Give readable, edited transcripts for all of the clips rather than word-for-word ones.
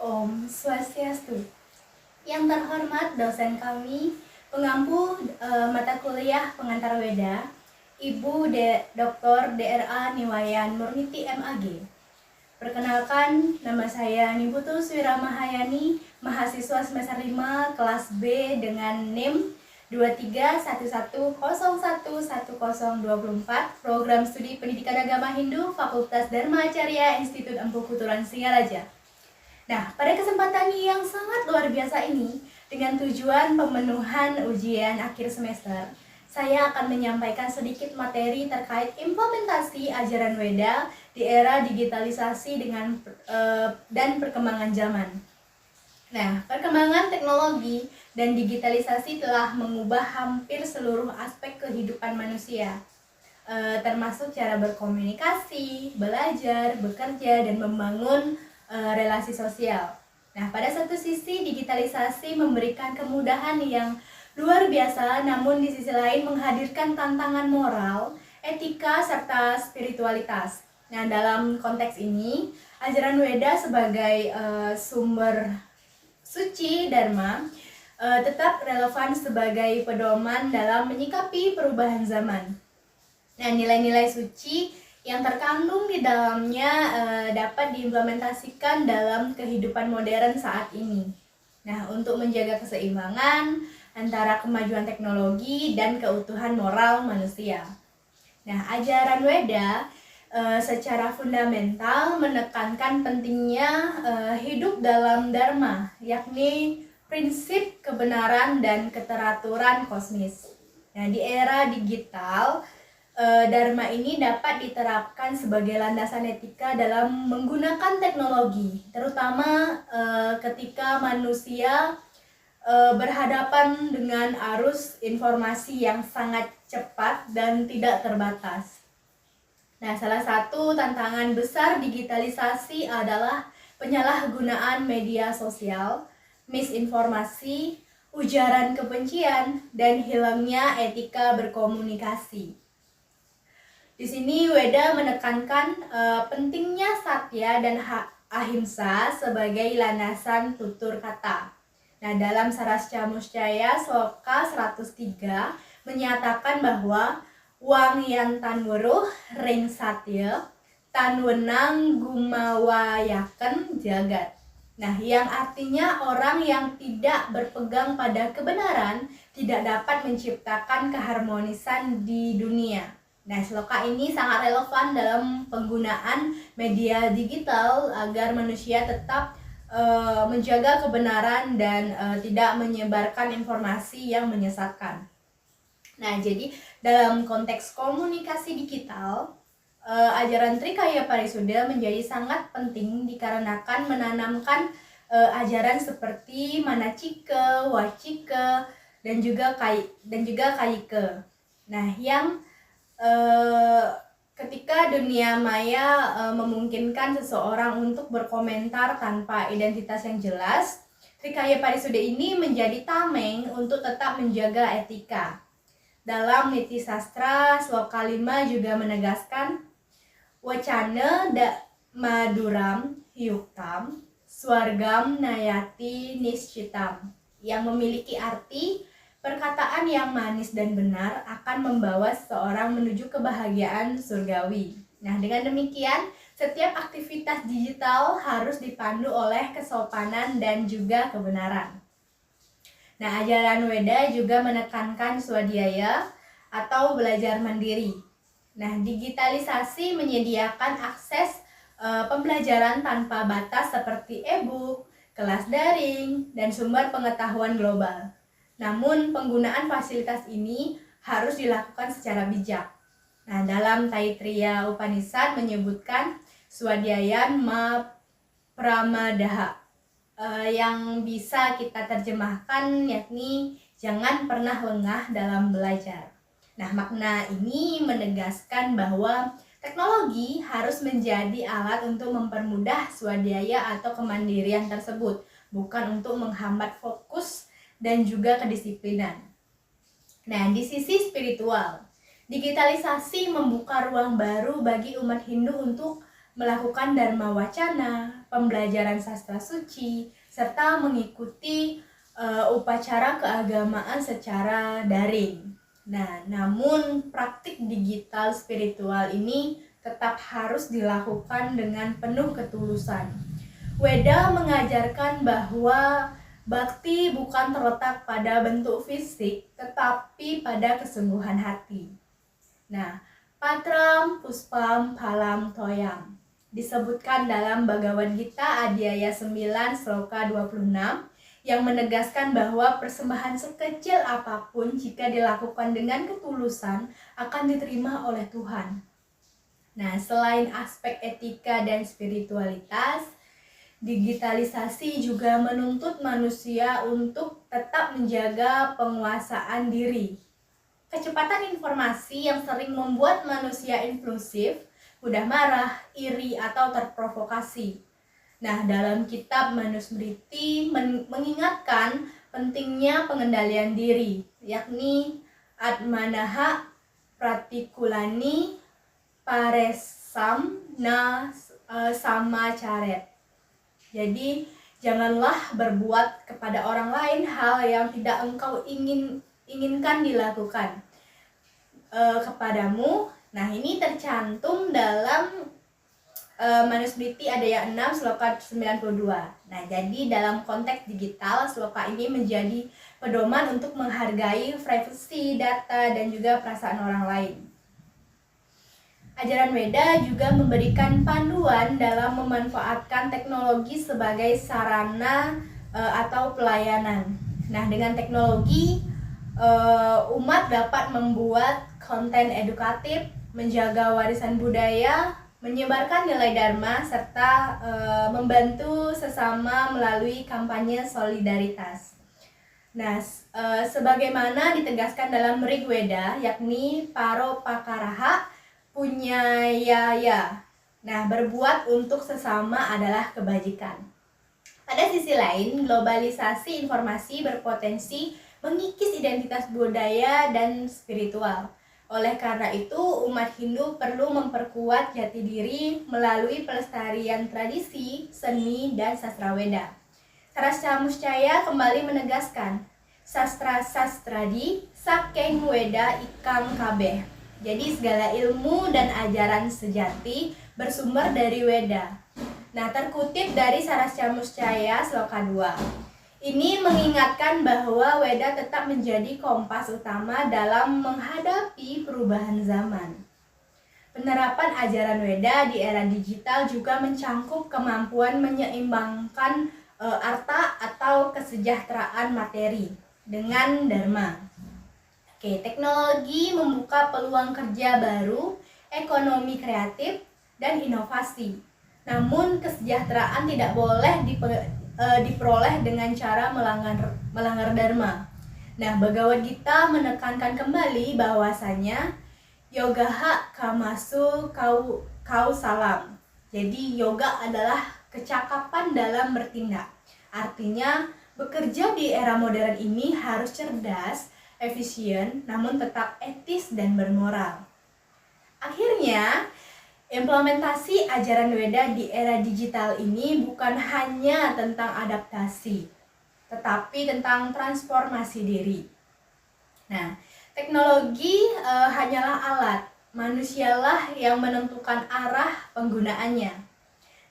Om Swastiastu. Yang terhormat dosen kami, pengampu mata kuliah pengantar Weda, Ibu Dr. DRA Niwayan Murniti MAG. Perkenalkan, nama saya Niputus Wiramahayani, mahasiswa semester 5 kelas B dengan NIM 2311011024, Program Studi Pendidikan Agama Hindu, Fakultas Dharma Acarya, Institut Empu Kuturan Singaraja. Nah, pada kesempatan yang sangat luar biasa ini, dengan tujuan pemenuhan ujian akhir semester, saya akan menyampaikan sedikit materi terkait implementasi ajaran Weda di era digitalisasi dan perkembangan zaman. Nah, perkembangan teknologi dan digitalisasi telah mengubah hampir seluruh aspek kehidupan manusia, termasuk cara berkomunikasi, belajar, bekerja, dan membangun relasi sosial. Nah, pada satu sisi digitalisasi memberikan kemudahan yang luar biasa, namun di sisi lain menghadirkan tantangan moral, etika, serta spiritualitas. Nah, dalam konteks ini, ajaran Weda sebagai sumber suci Dharma tetap relevan sebagai pedoman dalam menyikapi perubahan zaman. Nah, nilai-nilai suci yang terkandung di dalamnya dapat diimplementasikan dalam kehidupan modern saat ini. Nah, untuk menjaga keseimbangan antara kemajuan teknologi dan keutuhan moral manusia. Nah, ajaran Weda secara fundamental menekankan pentingnya hidup dalam Dharma, yakni prinsip kebenaran dan keteraturan kosmis. Nah, di era digital, Dharma ini dapat diterapkan sebagai landasan etika dalam menggunakan teknologi, terutama ketika manusia berhadapan dengan arus informasi yang sangat cepat dan tidak terbatas. Nah, salah satu tantangan besar digitalisasi adalah penyalahgunaan media sosial, misinformasi, ujaran kebencian, dan hilangnya etika berkomunikasi. Di sini Weda menekankan pentingnya satya dan ahimsa sebagai landasan tutur kata. Nah, dalam Sarasca Muscaya Sloka 103 menyatakan bahwa wang yang tan weruh ring satya tan wenang gumawayaken jagat. Nah, yang artinya orang yang tidak berpegang pada kebenaran tidak dapat menciptakan keharmonisan di dunia. Nah, sloka ini sangat relevan dalam penggunaan media digital agar manusia tetap menjaga kebenaran dan tidak menyebarkan informasi yang menyesatkan. Nah, jadi dalam konteks komunikasi digital, ajaran Trikaya Parisuda menjadi sangat penting dikarenakan menanamkan ajaran seperti manacika, wacika, dan juga kayike. Nah, yang ketika dunia maya memungkinkan seseorang untuk berkomentar tanpa identitas yang jelas, Trikaya Parisuda ini menjadi tameng untuk tetap menjaga etika. Dalam Niti Sastra, Sloka 5 juga menegaskan wacana maduram yuktam swargam nayati niscitam, yang memiliki arti perkataan yang manis dan benar akan membawa seseorang menuju kebahagiaan surgawi. Nah, dengan demikian, setiap aktivitas digital harus dipandu oleh kesopanan dan juga kebenaran. Nah, ajaran Weda juga menekankan swadhyaya atau belajar mandiri. Nah, digitalisasi menyediakan akses pembelajaran tanpa batas seperti e-book, kelas daring, dan sumber pengetahuan global. Namun, penggunaan fasilitas ini harus dilakukan secara bijak. Nah, dalam Taittiriya Upanishad menyebutkan swadhyayan ma pramadaha, yang bisa kita terjemahkan yakni jangan pernah lengah dalam belajar. Nah, makna ini menegaskan bahwa teknologi harus menjadi alat untuk mempermudah swadhyaya atau kemandirian tersebut, bukan untuk menghambat fokus dan juga kedisiplinan. Nah, di sisi spiritual, digitalisasi membuka ruang baru bagi umat Hindu untuk melakukan dharma wacana, pembelajaran sastra suci, serta mengikuti upacara keagamaan secara daring. Nah, namun praktik digital spiritual ini tetap harus dilakukan dengan penuh ketulusan. Weda mengajarkan bahwa bakti bukan terletak pada bentuk fisik, tetapi pada kesungguhan hati. Nah, Patram Puspam Phalam Toyam disebutkan dalam Bhagavad Gita Adhyaya 9 Sloka 26 yang menegaskan bahwa persembahan sekecil apapun jika dilakukan dengan ketulusan akan diterima oleh Tuhan. Nah, selain aspek etika dan spiritualitas, digitalisasi juga menuntut manusia untuk tetap menjaga penguasaan diri. Kecepatan informasi yang sering membuat manusia impulsif, mudah marah, iri, atau terprovokasi. Nah, dalam kitab Manusmriti mengingatkan pentingnya pengendalian diri, yakni Atmanaha Pratikulani Paresam na Samacaret. Jadi, janganlah berbuat kepada orang lain hal yang tidak engkau inginkan dilakukan kepadamu. Nah, ini tercantum dalam Manusmriti Adhyaya 6 Sloka 92. Nah, jadi dalam konteks digital, sloka ini menjadi pedoman untuk menghargai privasi data dan juga perasaan orang lain. Ajaran Weda juga memberikan panduan dalam memanfaatkan teknologi sebagai sarana atau pelayanan. Nah, dengan teknologi, umat dapat membuat konten edukatif, menjaga warisan budaya, menyebarkan nilai dharma, serta membantu sesama melalui kampanye solidaritas. Nah, sebagaimana ditegaskan dalam Rig Weda, yakni Paropakaraha Punyayaya. Nah, berbuat untuk sesama adalah kebajikan. Pada sisi lain, globalisasi informasi berpotensi mengikis identitas budaya dan spiritual. Oleh karena itu, umat Hindu perlu memperkuat jati diri melalui pelestarian tradisi, seni, dan sastra Weda. Saraswamuscaya kembali menegaskan, sastra-sastradi saking Weda ikang kabeh. Jadi segala ilmu dan ajaran sejati bersumber dari Weda. Nah, terkutip dari Saraswamuscaya Sloka 2. Ini mengingatkan bahwa Weda tetap menjadi kompas utama dalam menghadapi perubahan zaman. Penerapan ajaran Weda di era digital juga mencangkup kemampuan menyeimbangkan arta atau kesejahteraan materi dengan dharma. Teknologi membuka peluang kerja baru, ekonomi kreatif, dan inovasi. Namun kesejahteraan tidak boleh diperoleh dengan cara melanggar dharma. Nah, Bhagavad Gita menekankan kembali bahwasanya yogaha kamasu kau salam. Jadi yoga adalah kecakapan dalam bertindak. Artinya bekerja di era modern ini harus cerdas, efisien, namun tetap etis dan bermoral. Akhirnya, implementasi ajaran Weda di era digital ini bukan hanya tentang adaptasi, tetapi tentang transformasi diri. Nah, teknologi hanyalah alat, manusialah yang menentukan arah penggunaannya.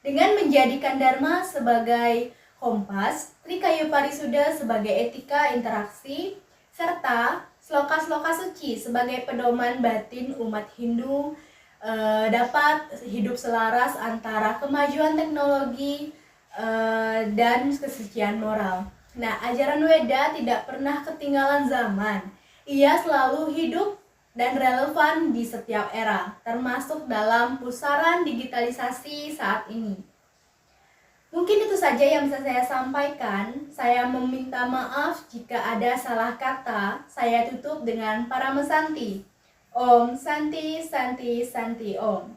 Dengan menjadikan Dharma sebagai kompas, Trikaya Parisuddha sebagai etika interaksi, serta sloka-sloka suci sebagai pedoman batin umat Hindu dapat hidup selaras antara kemajuan teknologi dan kesucian moral. Nah, ajaran Weda tidak pernah ketinggalan zaman. Ia selalu hidup dan relevan di setiap era, termasuk dalam pusaran digitalisasi saat ini. Mungkin itu saja yang bisa saya sampaikan. Saya meminta maaf jika ada salah kata. Saya tutup dengan Paramesanti. Om Santi Santi Santi Om.